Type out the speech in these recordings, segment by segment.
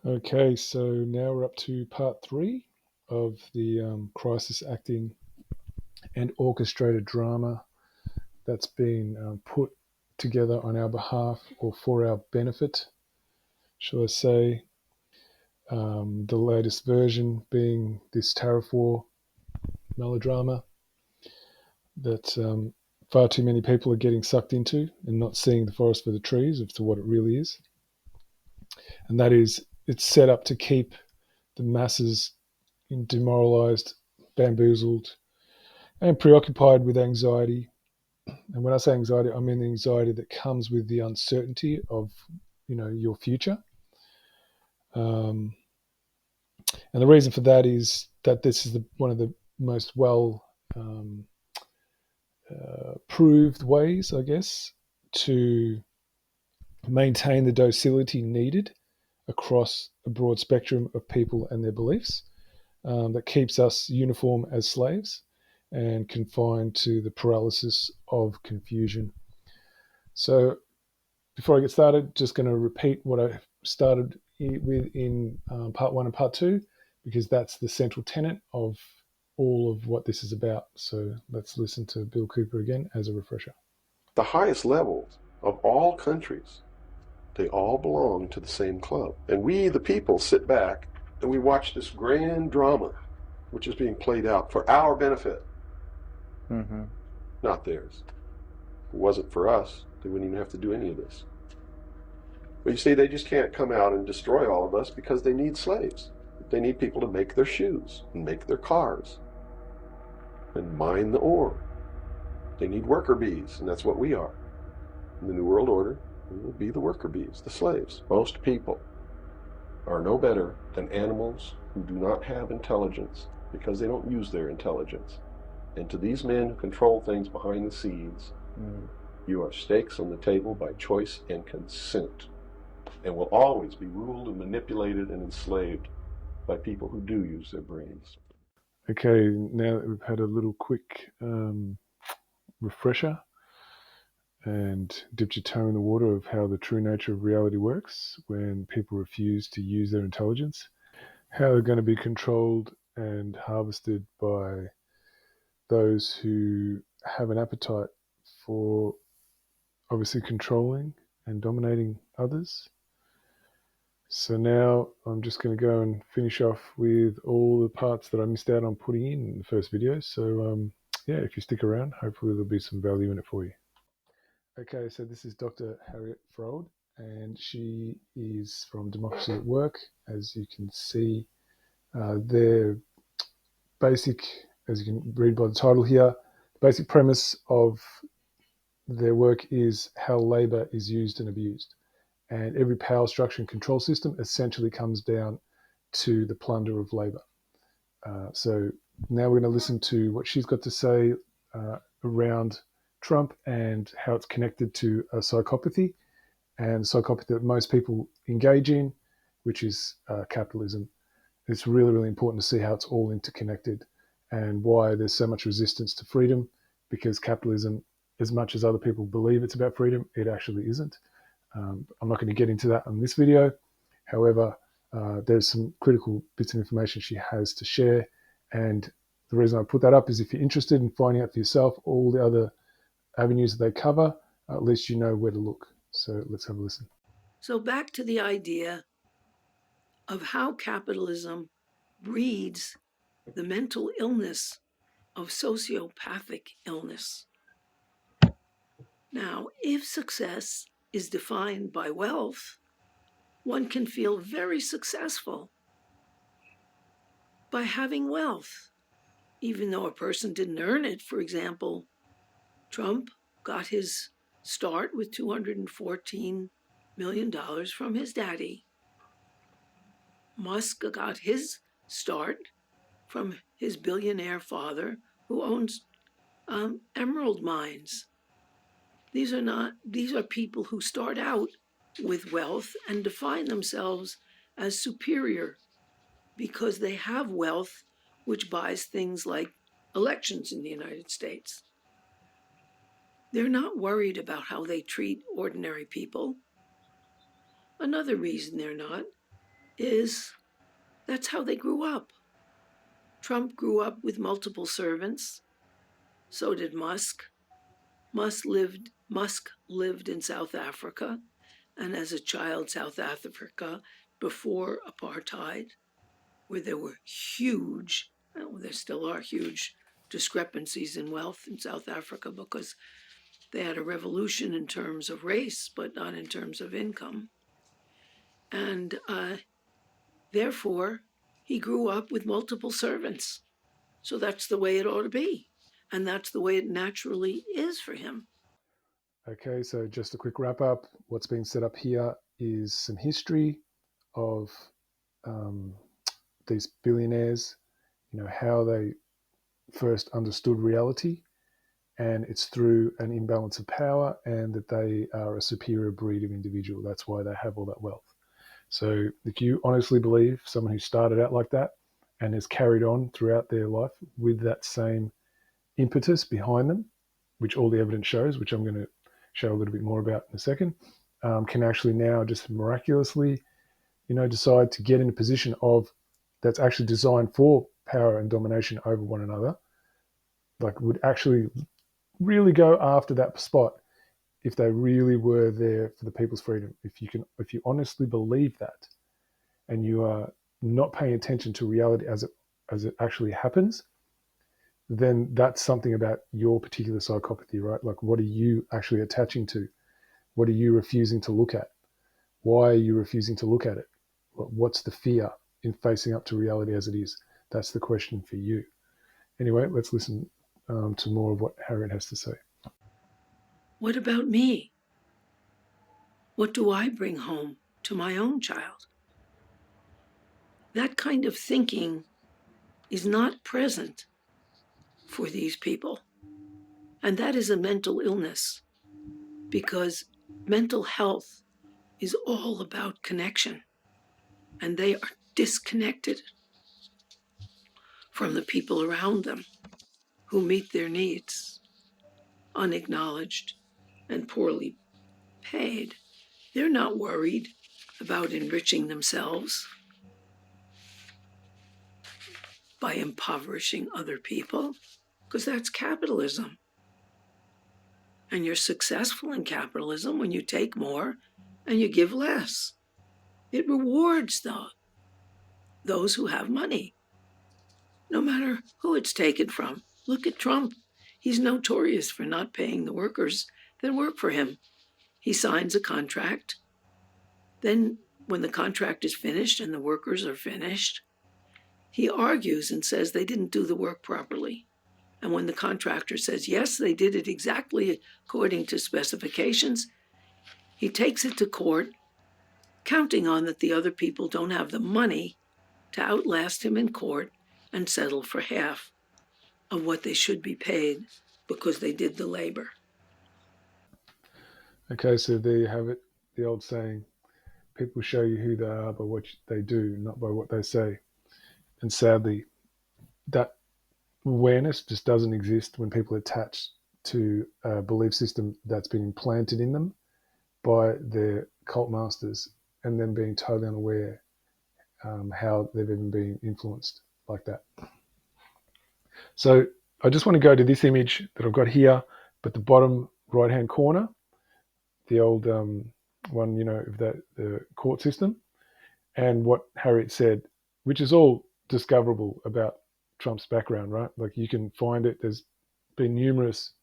Okay, so now we're up to part 3 of the crisis acting and orchestrated drama that's been put together on our behalf or for our benefit, shall I say. The latest version being this Tariff war melodrama that far too many people are getting sucked into and not seeing the forest for the trees as to what it really is. And that is, it's set up to keep the masses demoralized, bamboozled, and preoccupied with anxiety. And when I say anxiety, I mean the anxiety that comes with the uncertainty of, your future. And the reason for that is that this is one of the most well proved ways, I guess, to maintain the docility needed across a broad spectrum of people and their beliefs, that keeps us uniform as slaves and confined to the paralysis of confusion. So before I get started, just going to repeat what I started with in part 1 and part 2, because that's the central tenet of all of what this is about. So let's listen to Bill Cooper again as a refresher. The highest levels of all countries, they all belong to the same club. And we, the people, sit back and we watch this grand drama, which is being played out for our benefit, not theirs. If it wasn't for us, they wouldn't even have to do any of this. But you see, they just can't come out and destroy all of us because they need slaves. They need people to make their shoes and make their cars and mine the ore. They need worker bees, and that's what we are. In the New World Order, we will be the worker bees, the slaves. Most people are no better than animals who do not have intelligence because they don't use their intelligence. And to these men who control things behind the scenes, you are stakes on the table by choice and consent, and will always be ruled and manipulated and enslaved by people who do use their brains. Okay, now that we've had a little quick refresher and dipped your toe in the water of how the true nature of reality works when people refuse to use their intelligence, how they're going to be controlled and harvested by those who have an appetite for obviously controlling and dominating others. So now I'm just going to go and finish off with all the parts that I missed out on putting in the first video. So yeah, if you stick around, hopefully there'll be some value in it for you. Okay, so this is Dr. Harriet Froud, and she is from Democracy at Work. As you can see, their basic, as you can read by the title here, the basic premise of their work is how labour is used and abused. And every power structure and control system essentially comes down to the plunder of labour. So now we're going to listen to what she's got to say around Trump and how it's connected to a psychopathy, and psychopathy that most people engage in, which is capitalism. It's really, really important to see how it's all interconnected and why there's so much resistance to freedom, because capitalism, as much as other people believe it's about freedom, it actually isn't. I'm not going to get into that on this video. However, there's some critical bits of information she has to share. And the reason I put that up is if you're interested in finding out for yourself all the other avenues that they cover, at least you know where to look. So let's have a listen. So back to the idea of how capitalism breeds the mental illness of sociopathic illness. Now, if success is defined by wealth, one can feel very successful by having wealth, even though a person didn't earn it. For example, Trump got his start with $214 million from his daddy. Musk got his start from his billionaire father, who owns emerald mines. These are people who start out with wealth and define themselves as superior because they have wealth, which buys things like elections in the United States. They're not worried about how they treat ordinary people. Another reason they're not is that's how they grew up. Trump grew up with multiple servants. So did Musk. Musk lived in South Africa, and as a child, South Africa, before apartheid, where there were huge, well, there still are huge discrepancies in wealth in South Africa because they had a revolution in terms of race, but not in terms of income. And therefore, he grew up with multiple servants. So that's the way it ought to be. And that's the way it naturally is for him. Okay, so just a quick wrap up. What's being set up here is some history of these billionaires, how they first understood reality, and it's through an imbalance of power, and that they are a superior breed of individual. That's why they have all that wealth. So if you honestly believe someone who started out like that and has carried on throughout their life with that same impetus behind them, which all the evidence shows, which I'm going to show a little bit more about in a second, can actually now just miraculously, decide to get in a position of that's actually designed for power and domination over one another, like would actually really go after that spot if they really were there for the people's freedom. If you honestly believe that, and you are not paying attention to reality as it actually happens, then that's something about your particular psychopathy, right? Like, what are you actually attaching to? What are you refusing to look at? Why are you refusing to look at it? What's the fear in facing up to reality as it is? That's the question for you. Anyway, let's listen to more of what Harriet has to say. What about me? What do I bring home to my own child? That kind of thinking is not present for these people. And that is a mental illness, because mental health is all about connection. And they are disconnected from the people around them who meet their needs, unacknowledged and poorly paid. They're not worried about enriching themselves by impoverishing other people, because that's capitalism. And you're successful in capitalism when you take more and you give less. It rewards those who have money, no matter who it's taken from. Look at Trump. He's notorious for not paying the workers that work for him. He signs a contract. Then, when the contract is finished and the workers are finished, he argues and says they didn't do the work properly. And when the contractor says, yes, they did it exactly according to specifications, he takes it to court, counting on that the other people don't have the money to outlast him in court and settle for half of what they should be paid because they did the labor. Okay, so there you have it, the old saying, people show you who they are by what they do, not by what they say. And sadly, that awareness just doesn't exist when people attach to a belief system that's been implanted in them by their cult masters, and them being totally unaware how they've even been influenced like that. So I just want to go to this image that I've got here, but the bottom right-hand corner, the old one, of the court system, and what Harriet said, which is all discoverable about Trump's background, right? Like, you can find it. There's been numerous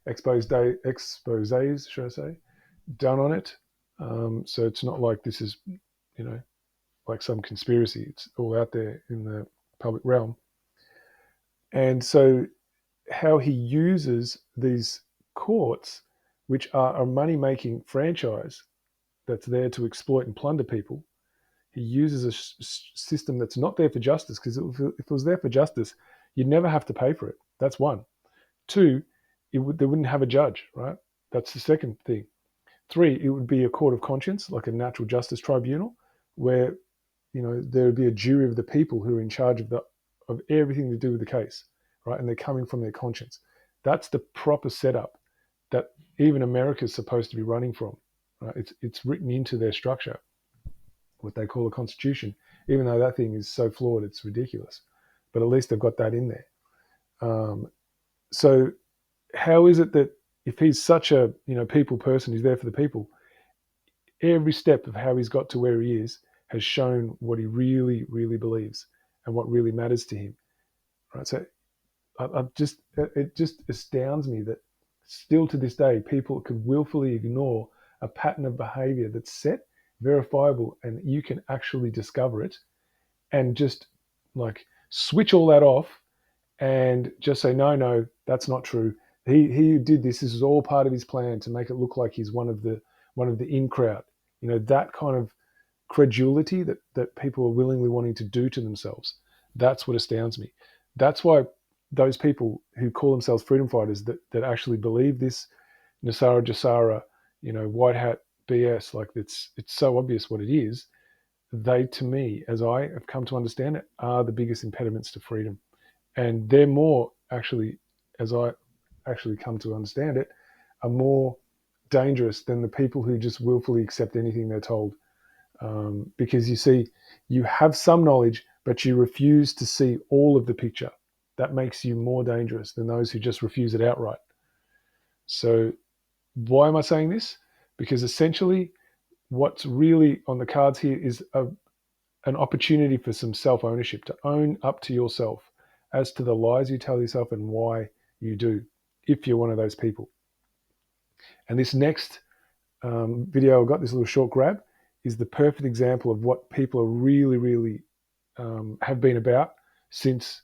exposés, should I say, done on it. So it's not like this is, like some conspiracy. It's all out there in the public realm. And so how he uses these courts, which are a money-making franchise that's there to exploit and plunder people, he uses a system that's not there for justice, because if it was there for justice, you'd never have to pay for it. That's one. Two, they wouldn't have a judge, right? That's the second thing. Three, it would be a court of conscience, like a natural justice tribunal, where there would be a jury of the people who are in charge of everything to do with the case, right? And they're coming from their conscience. That's the proper setup that even America is supposed to be running from, right? It's written into their structure. what they call a constitution, even though that thing is so flawed it's ridiculous. But at least they've got that in there. So how is it that if he's such a people person, he's there for the people, every step of how he's got to where he is has shown what he really, really believes and what really matters to him, right? So it just astounds me that still to this day people could willfully ignore a pattern of behavior that's set, verifiable, and you can actually discover it, and just like switch all that off and just say, no, that's not true. He did this. This is all part of his plan to make it look like he's one of the in crowd. That kind of credulity that people are willingly wanting to do to themselves. That's what astounds me. That's why those people who call themselves freedom fighters that actually believe this Nasara Jasara, white hat BS, like it's so obvious what it is, they, to me, as I have come to understand it, are the biggest impediments to freedom. And they're more, actually, as I actually come to understand it, are more dangerous than the people who just willfully accept anything they're told. Because you see, you have some knowledge, but you refuse to see all of the picture. That makes you more dangerous than those who just refuse it outright. So why am I saying this? Because essentially what's really on the cards here is an opportunity for some self-ownership, to own up to yourself as to the lies you tell yourself and why you do, if you're one of those people. And this next video I've got, this little short grab, is the perfect example of what people are really, really have been about since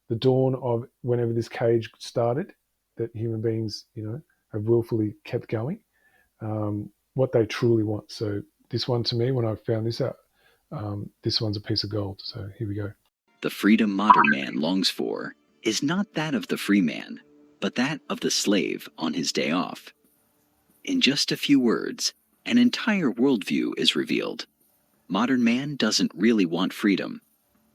the dawn of whenever this cage started, that human beings, have willfully kept going, what they truly want. So this one, to me, when I found this out, this one's a piece of gold. So here we go. The freedom modern man longs for is not that of the free man, but that of the slave on his day off. In just a few words, an entire worldview is revealed. Modern man doesn't really want freedom.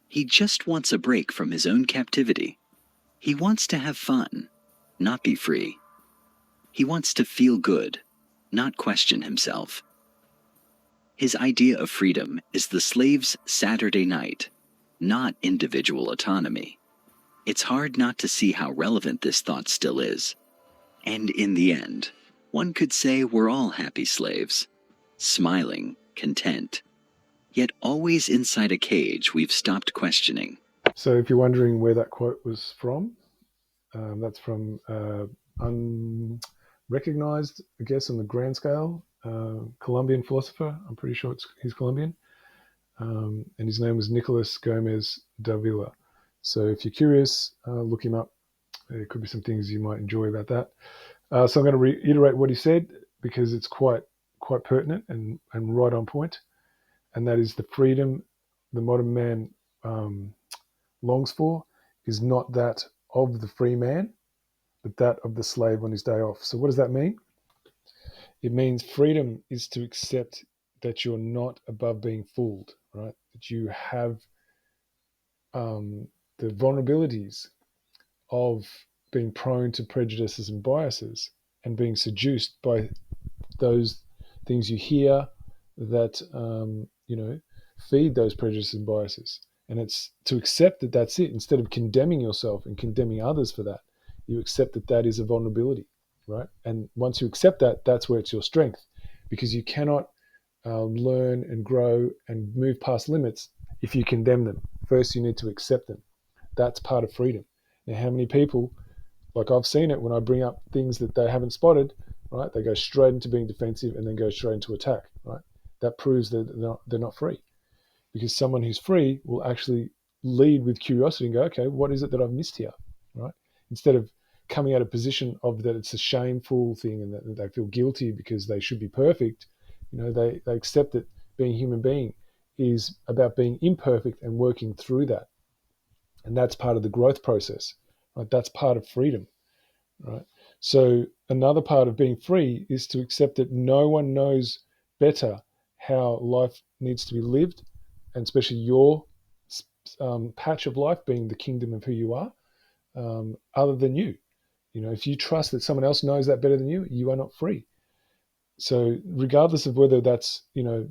He just wants a break from his own captivity. He wants to have fun, not be free. He wants to feel good, not question himself. His idea of freedom is the slave's Saturday night, not individual autonomy. It's hard not to see how relevant this thought still is. And in the end, one could say we're all happy slaves, smiling, content, yet always inside a cage we've stopped questioning. So if you're wondering where that quote was from, that's from unrecognized, I guess, on the grand scale, Colombian philosopher. I'm pretty sure he's Colombian. And his name was Nicolas Gomez Davila. So if you're curious, look him up. There could be some things you might enjoy about that. So I'm going to reiterate what he said because it's quite pertinent and right on point. And that is, the freedom the modern man longs for is not that of the free man, but that of the slave on his day off. So what does that mean? It means freedom is to accept that you're not above being fooled, right? That you have the vulnerabilities of being prone to prejudices and biases and being seduced by those things you hear that, feed those prejudices and biases. And it's to accept that that's it. Instead of condemning yourself and condemning others for that, you accept that that is a vulnerability, right? And once you accept that, that's where it's your strength, because you cannot learn and grow and move past limits if you condemn them. First, you need to accept them. That's part of freedom. Now, how many people, like I've seen it when I bring up things that they haven't spotted, right? They go straight into being defensive and then go straight into attack, right? That proves that they're not free. Because someone who's free will actually lead with curiosity and go, okay, what is it that I've missed here, right? Instead of coming out of a position of that it's a shameful thing and that they feel guilty because they should be perfect, they accept that being a human being is about being imperfect and working through that. And that's part of the growth process, right? That's part of freedom, right? So another part of being free is to accept that no one knows better how life needs to be lived, and especially your patch of life being the kingdom of who you are, other than you. If you trust that someone else knows that better than you, you are not free. So regardless of whether that's,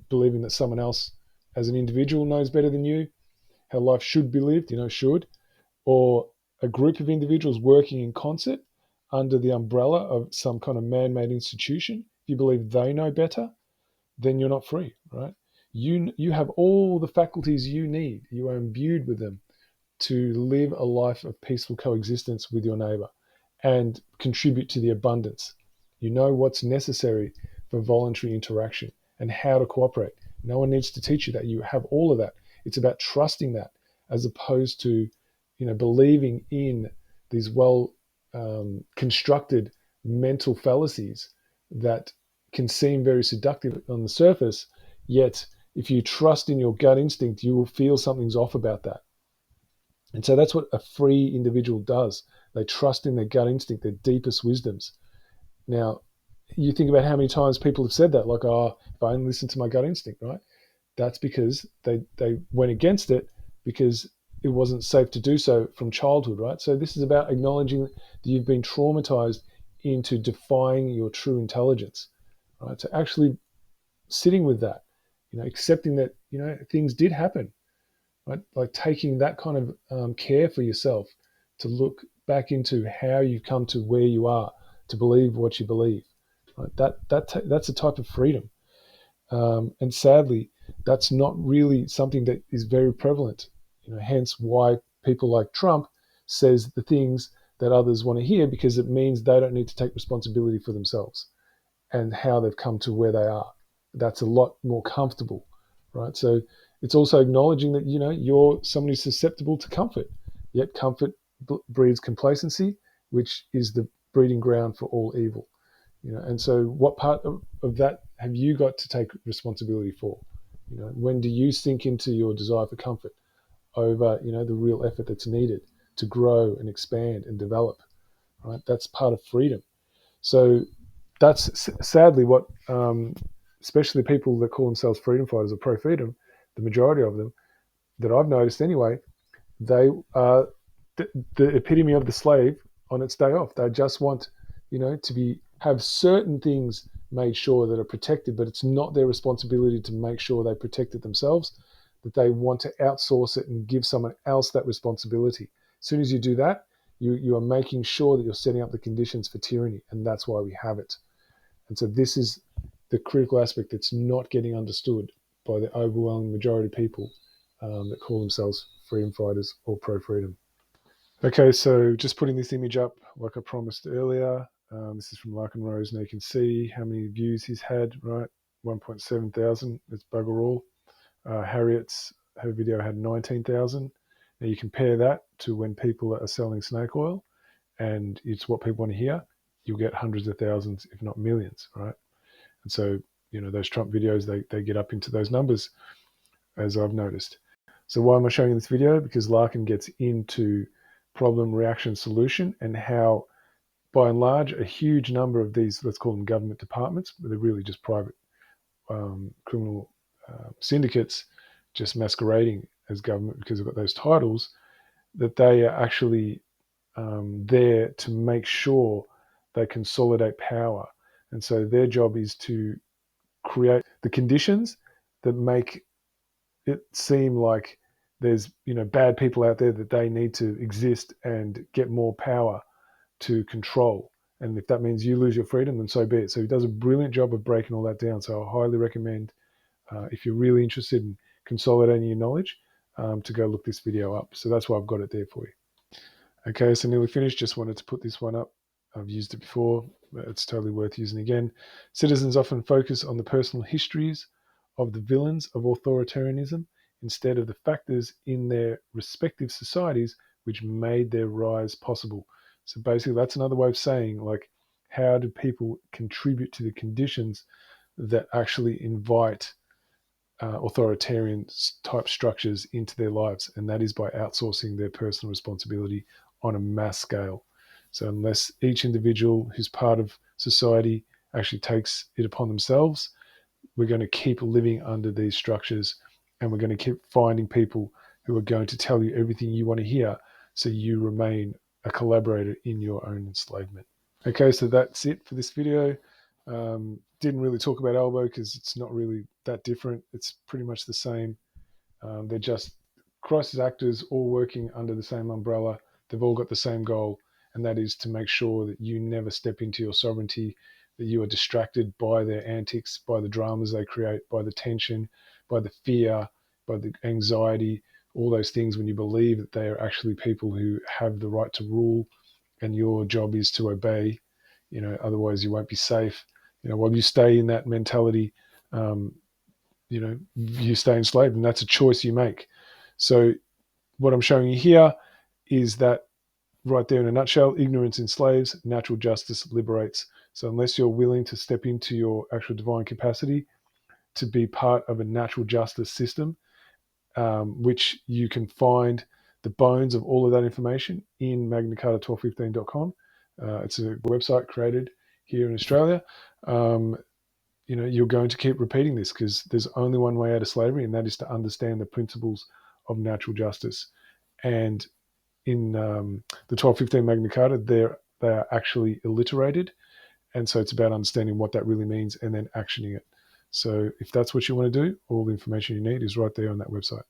believing that someone else as an individual knows better than you how life should be lived, should, or a group of individuals working in concert under the umbrella of some kind of man-made institution, if you believe they know better, then you're not free, right? You have all the faculties you need. You are imbued with them to live a life of peaceful coexistence with your neighbor and contribute to the abundance. You know what's necessary for voluntary interaction and how to cooperate. No one needs to teach you that. You have all of that. It's about trusting that, as opposed to, believing in these well constructed mental fallacies that can seem very seductive on the surface, yet if you trust in your gut instinct, you will feel something's off about that. And so that's what a free individual does. They trust in their gut instinct, their deepest wisdoms. Now, you think about how many times people have said that, like, oh, if I only listen to my gut instinct, right? That's because they went against it because it wasn't safe to do so from childhood, right? So this is about acknowledging that you've been traumatized into defying your true intelligence, right? So actually sitting with that, accepting that, things did happen, right? Like taking that kind of care for yourself to look back into how you've come to where you are, to believe what you believe, right? That's a type of freedom. And sadly, that's not really something that is very prevalent. Hence why people like Trump says the things that others want to hear, because it means they don't need to take responsibility for themselves and how they've come to where they are. That's a lot more comfortable, right? So it's also acknowledging that, you're somebody susceptible to comfort, yet comfort breeds complacency, which is the breeding ground for all evil. And so what part of that have you got to take responsibility for? When do you sink into your desire for comfort over, the real effort that's needed to grow and expand and develop, right? That's part of freedom. So that's sadly what, especially people that call themselves freedom fighters or pro-freedom, the majority of them that I've noticed anyway, they are the epitome of the slave on its day off. They just want, to have certain things made sure that are protected, but it's not their responsibility to make sure they protect it themselves, that they want to outsource it and give someone else that responsibility. As soon as you do that, you are making sure that you're setting up the conditions for tyranny, and that's why we have it. And so this is the critical aspect that's not getting understood by the overwhelming majority of people that call themselves freedom fighters or pro-freedom. Okay, so just putting this image up like I promised earlier. This is from Larkin Rose. Now you can see how many views he's had, right? 1.7 thousand. It's bugger all. Harriet's, her video had 19,000. Now you compare that to when people are selling snake oil, and it's what people want to hear. You'll get hundreds of thousands, if not millions, right? And so, those Trump videos, they get up into those numbers, as I've noticed. So why am I showing you this video? Because Larkin gets into problem, reaction, solution, and how, by and large, a huge number of these, let's call them government departments, but they're really just private criminal syndicates, just masquerading as government because they've got those titles, that they are actually there to make sure they consolidate power. And so their job is to create the conditions that make it seem like there's bad people out there that they need to exist and get more power to control. And if that means you lose your freedom, then so be it. So he does a brilliant job of breaking all that down. So I highly recommend, if you're really interested in consolidating your knowledge, to go look this video up. So that's why I've got it there for you. Okay, so nearly finished. Just wanted to put this one up. I've used it before, but it's totally worth using again. Citizens often focus on the personal histories of the villains of authoritarianism instead of the factors in their respective societies which made their rise possible. So basically, that's another way of saying, like, how do people contribute to the conditions that actually invite authoritarian type structures into their lives? And that is by outsourcing their personal responsibility on a mass scale. So unless each individual who's part of society actually takes it upon themselves, we're going to keep living under these structures, and we're going to keep finding people who are going to tell you everything you want to hear, so you remain a collaborator in your own enslavement. Okay, so that's it for this video. Didn't really talk about elbow because it's not really that different. It's pretty much the same. They're just crisis actors all working under the same umbrella. They've all got the same goal, and that is to make sure that you never step into your sovereignty, that you are distracted by their antics, by the dramas they create, by the tension, by the fear, by the anxiety, all those things when you believe that they are actually people who have the right to rule and your job is to obey, otherwise you won't be safe. While you stay in that mentality, um, you stay enslaved, and that's a choice you make. So what I'm showing you here is that right there in a nutshell: ignorance enslaves, natural justice liberates. So unless you're willing to step into your actual divine capacity to be part of a natural justice system, which you can find the bones of all of that information in magnacarta1215.com. It's a website created here in Australia. You're going to keep repeating this because there's only one way out of slavery, and that is to understand the principles of natural justice. And in the 1215 Magna Carta, they are actually alliterated. And so it's about understanding what that really means and then actioning it. So if that's what you want to do, all the information you need is right there on that website.